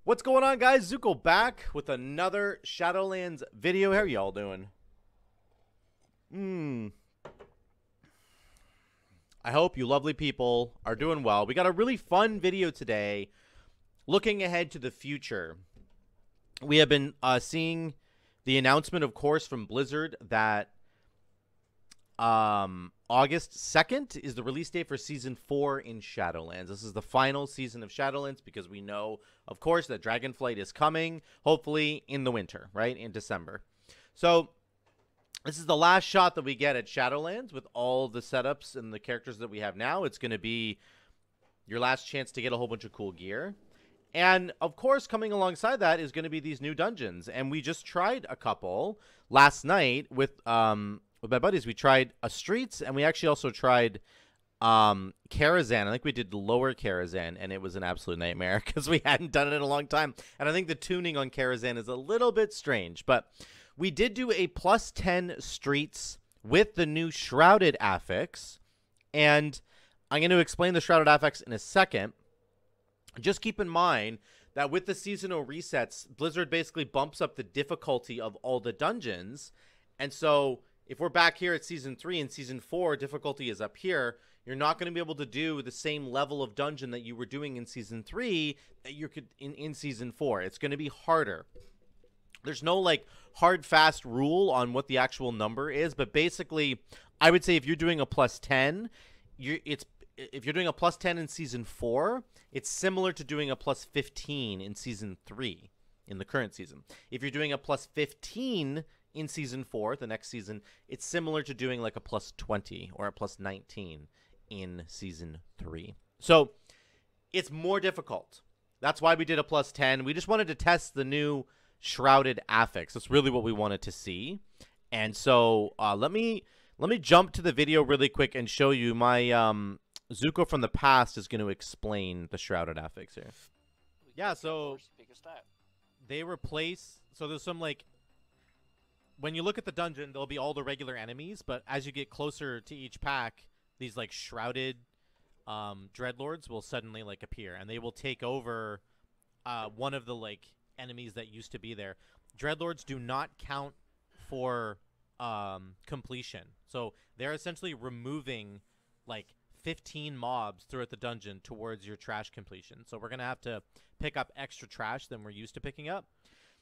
What's going on, guys? Zuko back with another Shadowlands video. How are y'all doing? I hope you lovely people are doing well. We got a really fun video today looking ahead to the future. We have been seeing the announcement, of course, from Blizzard that August 2nd is the release date for Season 4 in Shadowlands. This is the final season of Shadowlands because we know, of course, that Dragonflight is coming, hopefully in the winter, right, in December. So this is the last shot that we get at Shadowlands with all the setups and the characters that we have now. It's going to be your last chance to get a whole bunch of cool gear. And, of course, coming alongside that is going to be these new dungeons. And we just tried a couple last night with my buddies. We tried a Streets, and we actually also tried Karazhan. I think we did Lower Karazhan, and it was an absolute nightmare because we hadn't done it in a long time. And I think the tuning on Karazhan is a little bit strange. But we did do a +10 Streets with the new Shrouded Affix. And I'm going to explain the Shrouded Affix in a second. Just keep in mind that with the seasonal resets, Blizzard basically bumps up the difficulty of all the dungeons. And so if we're back here at Season 3 and Season 4, difficulty is up here, you're not going to be able to do the same level of dungeon that you were doing in Season 3 that you could in Season 4. It's going to be harder. There's no, like, hard, fast rule on what the actual number is, but basically, I would say if you're doing a +10, if you're doing a +10 in Season 4, it's similar to doing a +15 in Season 3 in the current season. If you're doing a +15 in Season 4, the next season, it's similar to doing like a +20 or a +19 in Season 3. So it's more difficult. That's why we did a +10. We just wanted to test the new Shrouded Affix. That's really what we wanted to see. And so let me jump to the video really quick and show you my Zuko from the past is going to explain the Shrouded Affix here. Yeah, so they replace, so there's some, like, when you look at the dungeon, there'll be all the regular enemies, but as you get closer to each pack, these, like, shrouded Dreadlords will suddenly, like, appear, and they will take over one of the, like, enemies that used to be there. Dreadlords do not count for completion, so they're essentially removing, like, 15 mobs throughout the dungeon towards your trash completion. So we're going to have to pick up extra trash than we're used to picking up.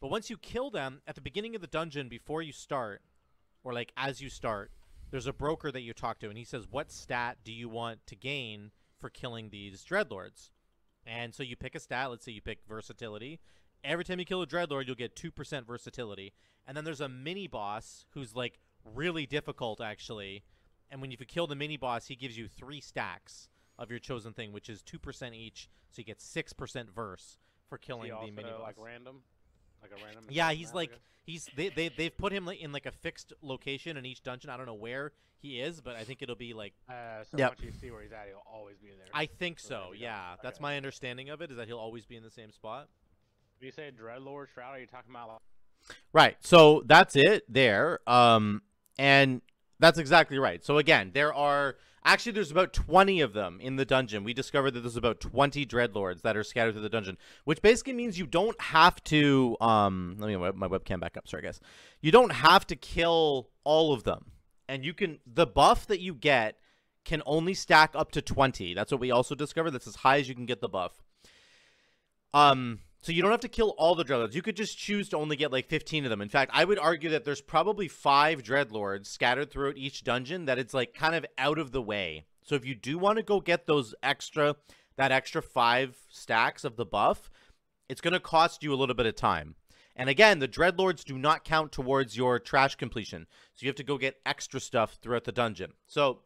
But once you kill them, at the beginning of the dungeon, before you start, or like as you start, there's a broker that you talk to, and he says, what stat do you want to gain for killing these Dreadlords? And so you pick a stat. Let's say you pick Versatility. Every time you kill a Dreadlord, you'll get 2% Versatility. And then there's a mini-boss who's, like, really difficult, actually. And when you kill the mini-boss, he gives you 3 stacks of your chosen thing, which is 2% each, so you get 6% verse for killing the mini-boss. Like random? Like a random? Yeah, he's like, they've put him in like a fixed location in each dungeon. I don't know where he is, but I think it'll be like, so once you see where he's at, he'll always be there. I think so, yeah. Okay. That's my understanding of it, is that he'll always be in the same spot. When you say Dreadlord Shroud, are you talking about? Right, so that's it there. And that's exactly right. So again, there's about 20 of them in the dungeon. We discovered that there's about 20 Dreadlords that are scattered through the dungeon, which basically means you don't have to, let me get my webcam back up, sorry guys. You don't have to kill all of them. And the buff that you get can only stack up to 20. That's what we also discovered. That's as high as you can get the buff. So you don't have to kill all the Dreadlords. You could just choose to only get like 15 of them. In fact, I would argue that there's probably 5 Dreadlords scattered throughout each dungeon that it's like kind of out of the way. So if you do want to go get that extra 5 stacks of the buff, it's going to cost you a little bit of time. And again, the Dreadlords do not count towards your trash completion. So you have to go get extra stuff throughout the dungeon. So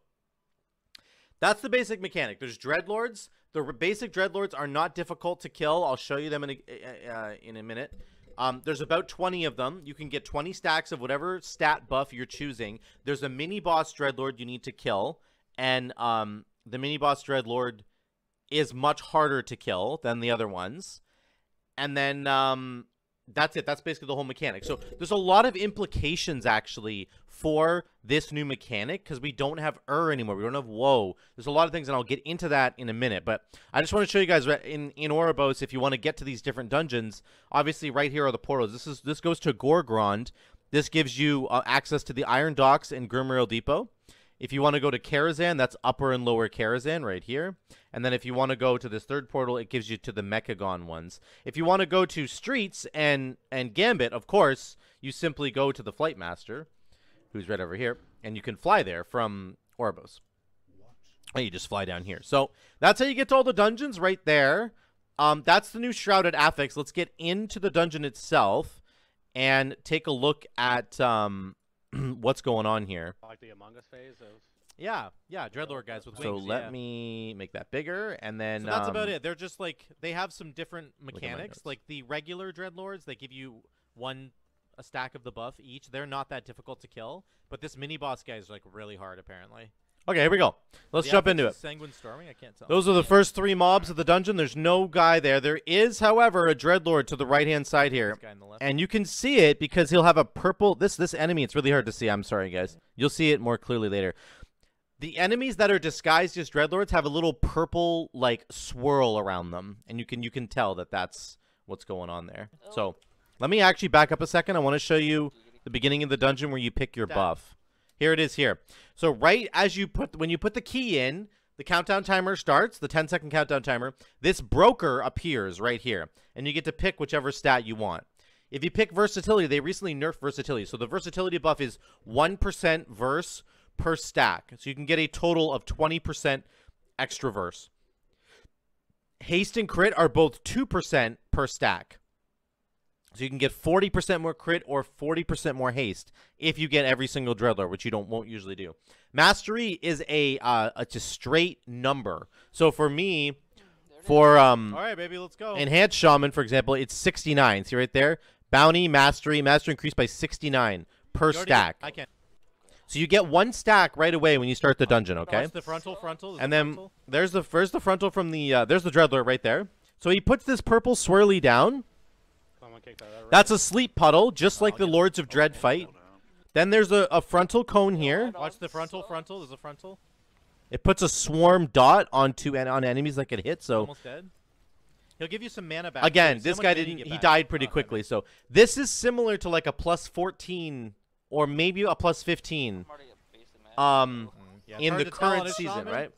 that's the basic mechanic. There's Dreadlords. The basic Dreadlords are not difficult to kill. I'll show you them in a minute. There's about 20 of them. You can get 20 stacks of whatever stat buff you're choosing. There's a mini-boss Dreadlord you need to kill. And the mini-boss Dreadlord is much harder to kill than the other ones. And then That's it. That's basically the whole mechanic. So there's a lot of implications actually for this new mechanic because we don't have anymore. We don't have woe. There's a lot of things, and I'll get into that in a minute. But I just want to show you guys in Ouroboros, if you want to get to these different dungeons, obviously right here are the portals. This goes to Gorgrond. This gives you access to the Iron Docks and Grimrail Depot. If you want to go to Karazhan, that's Upper and Lower Karazhan right here. And then if you want to go to this third portal, it gives you to the Mechagon ones. If you want to go to Streets and Gambit, of course, you simply go to the Flight Master, who's right over here, and you can fly there from Ouroboros. And you just fly down here. So that's how you get to all the dungeons right there. That's the new Shrouded Affix. Let's get into the dungeon itself and take a look at what's going on here. Like the Among Us phase of... Yeah, Dreadlord guys with wings. So let me make that bigger, and then... So that's about it. They're just like, they have some different mechanics. Like the regular Dreadlords, they give you a stack of the buff each. They're not that difficult to kill, but this mini-boss guy is like really hard, apparently. Okay, here we go. Let's jump into it. Sanguine Storming? I can't tell. Those are the first 3 mobs of the dungeon. There's no guy there. There is, however, a Dreadlord to the right-hand side here. This guy on the left. And you can see it because he'll have a purple... This enemy, it's really hard to see. I'm sorry, guys. You'll see it more clearly later. The enemies that are disguised as Dreadlords have a little purple, like, swirl around them. And you can tell that that's what's going on there. So, let me actually back up a second. I want to show you the beginning of the dungeon where you pick your buff. Here it is here. So right as when you put the key in, the countdown timer starts, the 10-second countdown timer. This broker appears right here, and you get to pick whichever stat you want. If you pick versatility, they recently nerfed versatility. So the versatility buff is 1% verse per stack. So you can get a total of 20% extra verse. Haste and crit are both 2% per stack. So you can get 40% more crit or 40% more haste if you get every single Dreadlord, which you won't usually do. Mastery is it's a straight number. So for me, for all right, baby, let's go. Enhanced Shaman, for example, it's 69. See right there? Bounty, Mastery increased by 69 per stack. I can. So you get 1 stack right away when you start the dungeon, okay? That's the frontal. And then there's the frontal from the there's the Dreadlord right there. So he puts this purple swirly down. That's a sleep puddle, just like the Lords of Dread fight. Then there's a frontal cone here. Watch the frontal. There's a frontal. It puts a swarm dot on enemies that get hit. So almost dead. He'll give you some mana back. Again, this guy didn't. He died pretty quickly. So this is similar to like a plus 14 or maybe a plus 15. In the current season, right?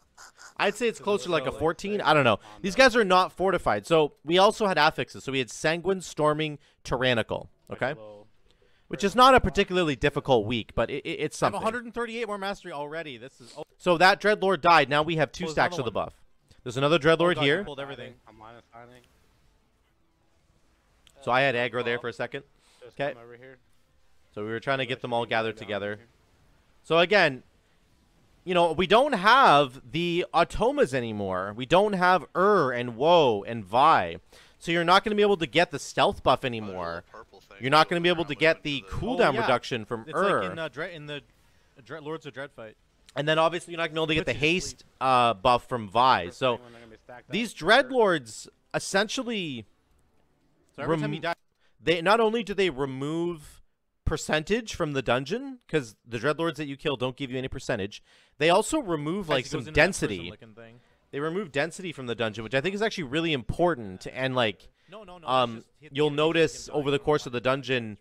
I'd say it's closer to like a 14. I don't know. These guys are not fortified. So we also had affixes. So we had Sanguine, Storming, Tyrannical. Okay? Which is not a particularly difficult week, but it's something. I have 138 more mastery already. This is... So that Dreadlord died. Now we have 2 stacks of the buff. There's another Dreadlord here. Pulled everything. So I had aggro there for a second. Okay. So we were trying to get them all gathered together. So again... You know, we don't have the Automas anymore. We don't have and Woe and Vi. So you're not going to be able to get the stealth buff anymore. You're not going to be able to get the cooldown reduction from It's like in the Lords of Dread fight. And then obviously you're not going to be able to get the haste buff from Vi. So these Dreadlords essentially... So every time you die... They not only do they remove percentage from the dungeon, because the Dreadlords that you kill don't give you any percentage, they also remove like some density. They remove density from the dungeon, which I think is actually really important. And like, you'll notice over the course of the dungeon,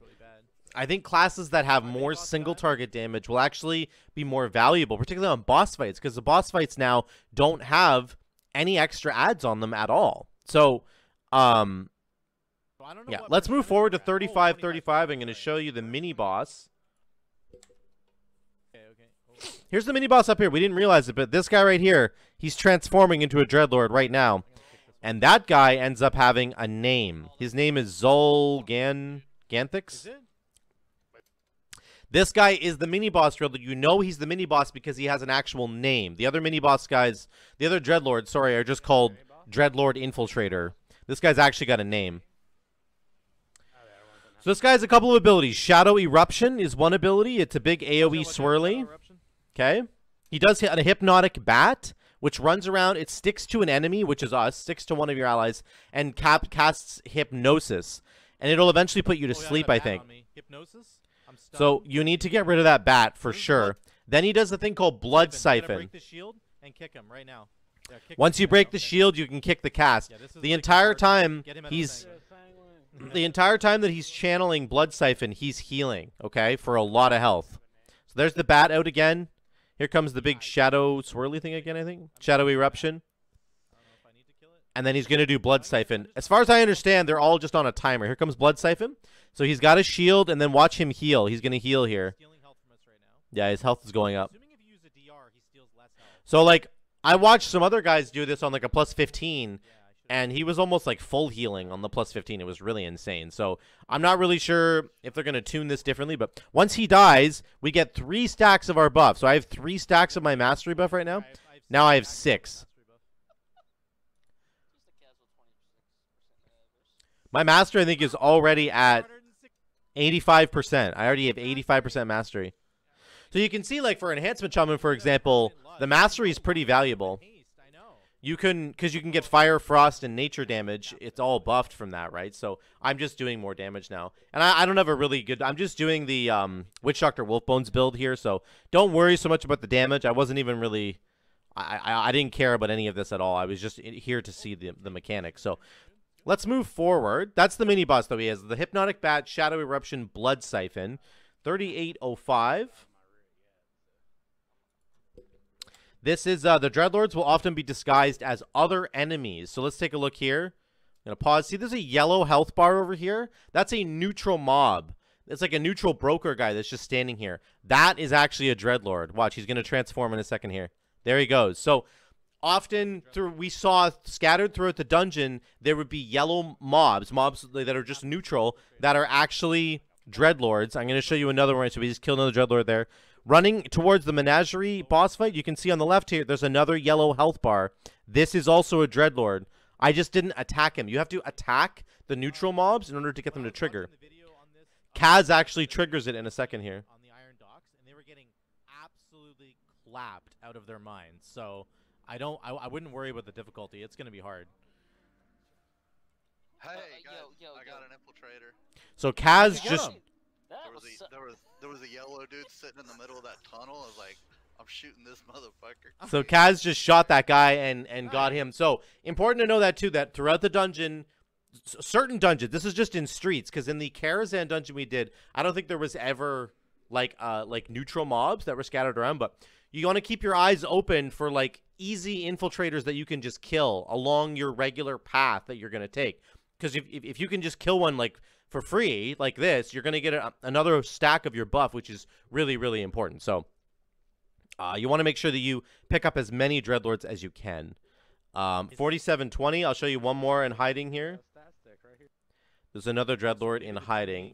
I think classes that have more single target damage will actually be more valuable, particularly on boss fights, because the boss fights now don't have any extra adds on them at all. So, yeah, let's move forward to 35-35. I'm going to show you the mini-boss. Here's the mini-boss up here. We didn't realize it, but this guy right here, he's transforming into a Dreadlord right now. And that guy ends up having a name. His name is Ganthix. This guy is the mini-boss Dreadlord. You know he's the mini-boss because he has an actual name. The other mini-boss guys, the other Dreadlords, sorry, are just called Dreadlord Infiltrator. This guy's actually got a name. So this guy has a couple of abilities. Shadow Eruption is one ability. It's a big AoE swirly. Okay. He does hit a Hypnotic Bat, which runs around. It sticks to an enemy, which is us, sticks to one of your allies, and casts Hypnosis. and it'll eventually put you to Oh, yeah, sleep, got a I bat think. on me. Hypnosis. I'm stunned. So you need to get rid of that bat for sure. Then he does the thing called Blood You gotta Siphon. break the shield and kick him right now. Yeah, kick Once him. you break the Okay. shield, you can kick the cast. Yeah, this is The like entire hard. time Get him out of he's the the entire time that he's channeling Blood Siphon, he's healing, okay, for a lot of health. So there's the bat out again. Here comes the big shadow swirly thing again, I think. Shadow Eruption. I don't know if I need to kill it. And then he's going to do Blood Siphon. As far as I understand, they're all just on a timer. Here comes Blood Siphon. So he's got a shield, and then watch him heal. He's going to heal here. Stealing health from us right now. Yeah, his health is going up. Assuming if you use a DR, he steals less health. So, like, I watched some other guys do this on, like, a plus 15, Yeah, I should. and he was almost, like, full healing on the plus 15. It was really insane. So I'm not really sure if they're going to tune this differently, but once he dies, we get 3 stacks of our buff. So I have 3 stacks of my mastery buff right now. Now I have 6. My mastery, I think, is already at 85%. I already have 85% mastery. So you can see, like, for Enhancement Shaman, for example, the mastery is pretty valuable. You can, because you can get Fire, Frost, and Nature damage. It's all buffed from that, right? So I'm just doing more damage now. And I don't have a really good... I'm just doing the Witch Doctor Wolfbones build here, so don't worry so much about the damage. I wasn't even really... I didn't care about any of this at all. I was just here to see the mechanics. So let's move forward. That's the mini-boss that he has. The Hypnotic Bat, Shadow Eruption, Blood Siphon. 3805. This is, the Dreadlords will often be disguised as other enemies. So let's take a look here. I'm going to pause. See, there's a yellow health bar over here. That's a neutral mob. It's like a neutral broker guy that's just standing here. That is actually a Dreadlord. Watch, he's going to transform in a second here. There he goes. So often we saw scattered throughout the dungeon, there would be yellow mobs that are just neutral, that are actually Dreadlords. I'm going to show you another one. So we just killed another Dreadlord there. Running towards the Menagerie boss fight, you can see on the left here, there's another yellow health bar. This is also a Dreadlord. I just didn't attack him. You have to attack the neutral mobs in order to get them to trigger. Kaz actually triggers it in a second here. On the Iron Docks, and they were getting absolutely clapped out of their minds. So I wouldn't worry about the difficulty. It's going to be hard. Hey, guys, I got an infiltrator. So Kaz just... There was a yellow dude sitting in the middle of that tunnel. I was like, I'm shooting this motherfucker. So Kaz just shot that guy and got him. So important to know that too, that throughout the dungeon, certain dungeons, this is just in streets, because in the Karazhan dungeon we did, I don't think there was ever like neutral mobs that were scattered around, but you want to keep your eyes open for like easy infiltrators that you can just kill along your regular path that you're going to take. Because if you can just kill one like for free like this, you're going to get another stack of your buff, which is really, really important. So you want to make sure that you pick up as many Dreadlords as you can. 4720, I'll show you one more in hiding here. There's another Dreadlord in hiding.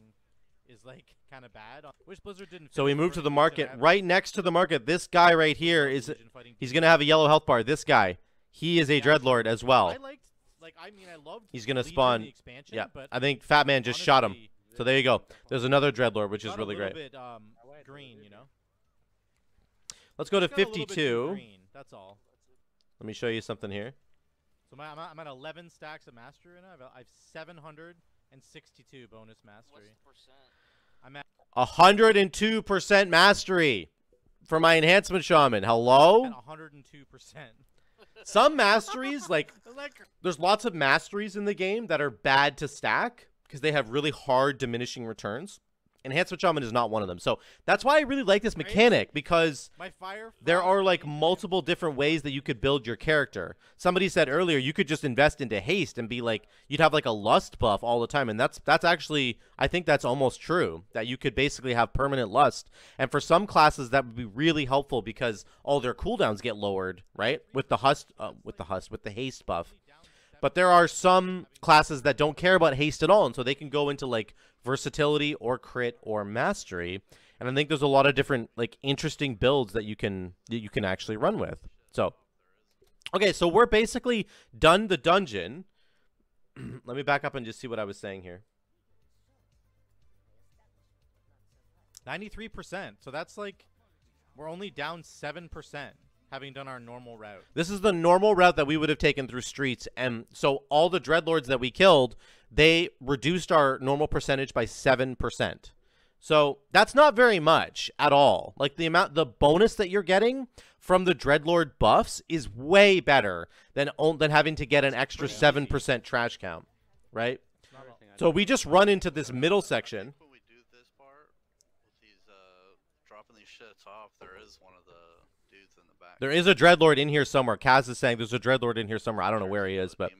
Is like kind of bad. Wish Blizzard didn't. So we move to the market. Right next to the market, this guy right here he's going to have a yellow health bar. This guy, he is a Dreadlord as well. I loved. He's going to spawn. Yeah, but I think Fat Man just shot him. So there you go. There's another Dreadlord, which is really great. Bit, green, you know. Let's go to 52. Green, that's all. Let me show you something here. So I'm at 11 stacks of mastery right now. I have 762 bonus mastery. What's the percent? I'm at 102% mastery for my Enhancement Shaman. Hello? 102%. Some masteries, like, there's lots of masteries in the game that are bad to stack because they have really hard diminishing returns. Enhancement Shaman is not one of them. So that's why I really like this mechanic, because there are like multiple different ways that you could build your character. Somebody said earlier you could just invest into haste and be like, you'd have like a lust buff all the time. And that's actually, I think that's almost true, that you could basically have permanent lust. And for some classes that would be really helpful because all their cooldowns get lowered, right? With the haste buff. But there are some classes that don't care about haste at all, and so they can go into like versatility or crit or mastery. And I think there's a lot of different like interesting builds that you can actually run with. So, okay, so we're basically done the dungeon. Let me back up and just see what I was saying here. 93%. So that's like we're only down 7%. having done our normal route. This is the normal route that we would have taken through streets. And so all the Dreadlords that we killed, they reduced our normal percentage by 7%. So that's not very much at all. Like the bonus that you're getting from the Dreadlord buffs is way better than having to get an extra 7% trash count, right? So we just run into this middle section. When we do this part, with these dropping these shits off, there is one of the dudes in the back. There is a Dreadlord in here somewhere. Kaz is saying there's a Dreadlord in here somewhere. I don't know where he is, but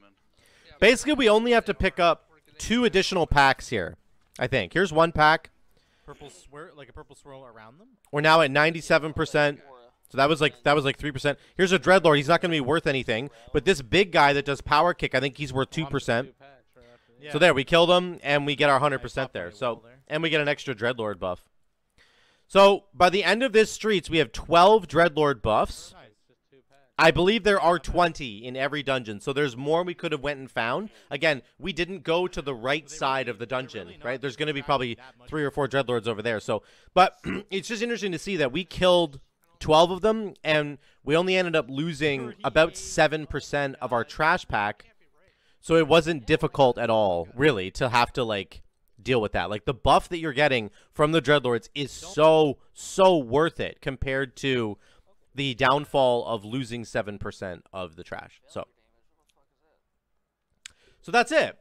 basically we only have to pick up 2 additional packs here, I think. Here's one pack. Purple swirl, like a purple swirl around them. We're now at 97%. So that was like 3%. Here's a Dreadlord. He's not going to be worth anything, but this big guy that does power kick, I think he's worth 2%. Yeah. So there, we killed him, and we get our 100% there. So, and we get an extra Dreadlord buff. So by the end of this streets, we have 12 Dreadlord buffs. I believe there are 20 in every dungeon, so there's more we could have went and found. Again, we didn't go to the right side of the dungeon, right? There's going to be probably 3 or 4 Dreadlords over there. So, but it's just interesting to see that we killed 12 of them, and we only ended up losing about 7% of our trash pack. So it wasn't difficult at all, really, to have to, like, deal with that. Like, the buff that you're getting from the Dreadlords is so worth it compared to the downfall of losing 7% of the trash. So that's it.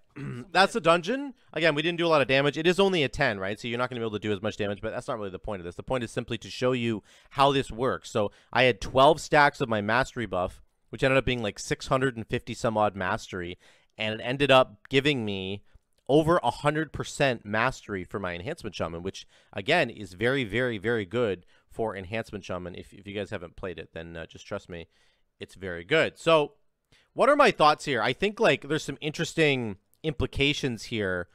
That's the dungeon. Again, we didn't do a lot of damage. It is only a 10, right? So you're not going to be able to do as much damage, but that's not really the point of this. The point is simply to show you how this works. So I had 12 stacks of my mastery buff, which ended up being like 650 some odd mastery, and it ended up giving me over 100% mastery for my enhancement shaman, which again is very, very, very good for enhancement shaman. If you guys haven't played it, then just trust me, it's very good. So what are my thoughts here? I think like there's some interesting implications here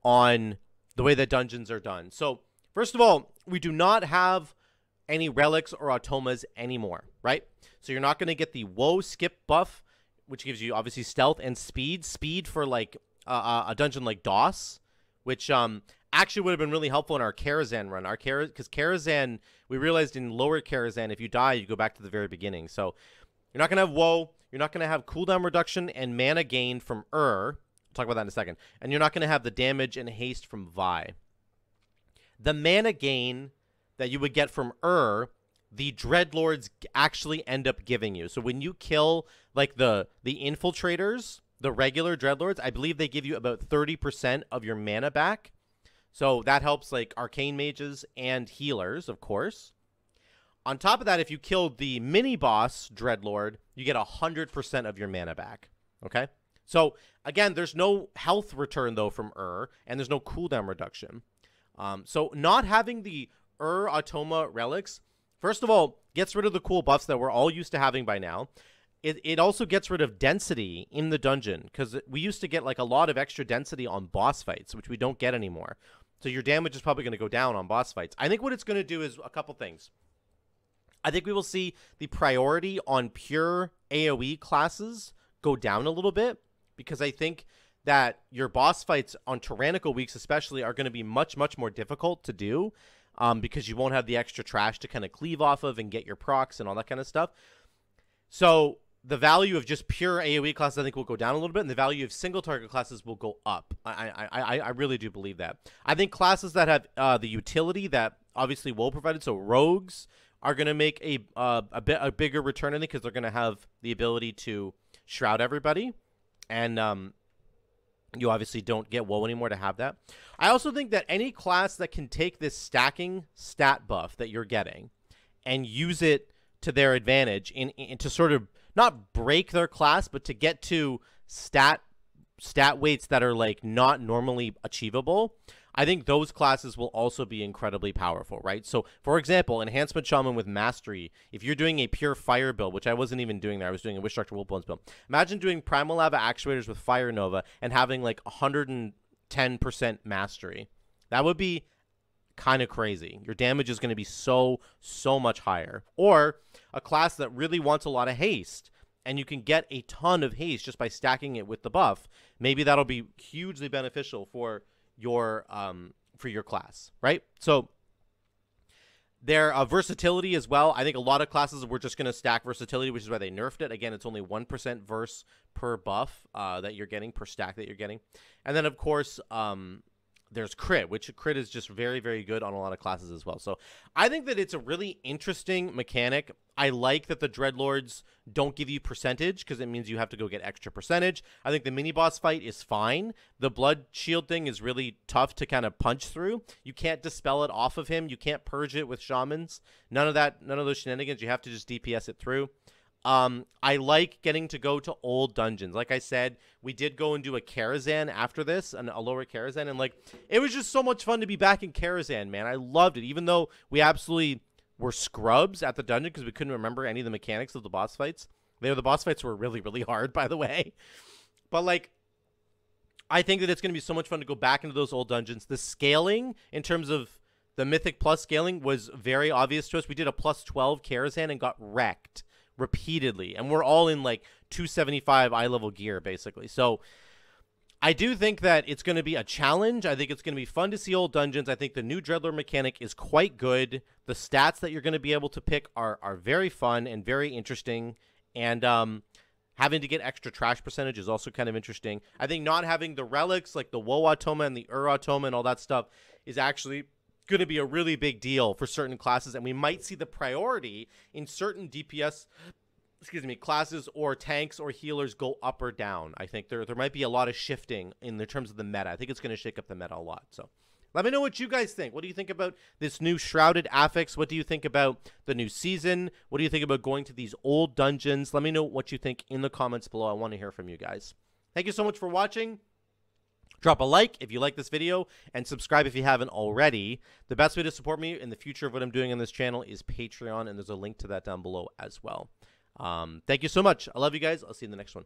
on the way that dungeons are done. So first of all, we do not have any relics or automas anymore, right? So you're not going to get the woe skip buff, which gives you obviously stealth and speed for like a dungeon like DOS, which actually would have been really helpful in our Karazhan run. Because Karazhan, we realized in lower Karazhan, if you die, you go back to the very beginning. So you're not going to have woe, you're not going to have cooldown reduction and mana gain from We'll talk about that in a second. And you're not going to have the damage and haste from Vi. The mana gain that you would get from the Dreadlords actually end up giving you. So when you kill like the infiltrators, the regular Dreadlords, I believe they give you about 30% of your mana back. So that helps like arcane mages and healers, of course. On top of that, if you killed the mini-boss Dreadlord, you get 100% of your mana back. Okay? So, again, there's no health return, though, from and there's no cooldown reduction. So not having the Automa relics, first of all, gets rid of the cool buffs that we're all used to having by now. It also gets rid of density in the dungeon, because we used to get like a lot of extra density on boss fights, which we don't get anymore. So your damage is probably going to go down on boss fights. I think what it's going to do is a couple things. I think we will see the priority on pure AoE classes go down a little bit, because I think that your boss fights on tyrannical weeks especially are going to be much, much more difficult to do, because you won't have the extra trash to kind of cleave off of and get your procs and all that kind of stuff. So the value of just pure AoE classes, I think, will go down a little bit, and the value of single target classes will go up. I really do believe that. I think classes that have the utility that obviously WoW provided, so rogues, are going to make a bigger return, I think, because they're going to have the ability to shroud everybody, and you obviously don't get WoW anymore to have that. I also think that any class that can take this stacking stat buff that you're getting and use it to their advantage in to sort of not break their class, but to get to stat weights that are like not normally achievable, I think those classes will also be incredibly powerful, right? So, for example, Enhancement Shaman with Mastery, if you're doing a pure fire build, which I wasn't even doing there, I was doing a Wish Doctor Wolfbones build. Imagine doing Primal Lava Actuators with Fire Nova and having like 110% Mastery. That would be kind of crazy. Your damage is going to be so much higher. Or a class that really wants a lot of haste, and you can get a ton of haste just by stacking it with the buff. Maybe that'll be hugely beneficial for your class, right? So Their versatility as well. I think a lot of classes were just going to stack versatility, which is why they nerfed it. Again, it's only 1% verse per buff that you're getting, per stack that you're getting. And then, of course, there's crit, which crit is just very, very good on a lot of classes as well. So I think that it's a really interesting mechanic. I like that the Dreadlords don't give you percentage because it means you have to go get extra percentage. I think the mini-boss fight is fine. The blood shield thing is really tough to kind of punch through. You can't dispel it off of him. You can't purge it with shamans. None of that, none of those shenanigans. You have to just DPS it through. I like getting to go to old dungeons. Like I said, we did go and do a Karazhan after this, a lower Karazhan, and like it was just so much fun to be back in Karazhan, man. I loved it, even though we absolutely were scrubs at the dungeon because we couldn't remember any of the mechanics of the boss fights. The boss fights were really, really hard, by the way. But like, I think that it's going to be so much fun to go back into those old dungeons. The scaling in terms of the Mythic Plus scaling was very obvious to us. We did a plus 12 Karazhan and got wrecked repeatedly, and we're all in like 275 eye level gear basically. So I do think that it's going to be a challenge. I think it's going to be fun to see old dungeons. I think the new Dreadlord mechanic is quite good. The stats that you're going to be able to pick are very fun and very interesting, and having to get extra trash percentage is also kind of interesting. I think not having the relics like the Woe Automa and the Automa and all that stuff is actually going to be a really big deal for certain classes, and we might see the priority in certain DPS classes or tanks or healers go up or down. I think there might be a lot of shifting in the terms of the meta. I think it's going to shake up the meta a lot. So let me know what you guys think. What do you think about this new Shrouded Affix? What do you think about the new season? What do you think about going to these old dungeons? Let me know what you think in the comments below. I want to hear from you guys. Thank you so much for watching. Drop a like if you like this video, and subscribe if you haven't already. The best way to support me in the future of what I'm doing on this channel is Patreon, and there's a link to that down below as well. Thank you so much. I love you guys. I'll see you in the next one.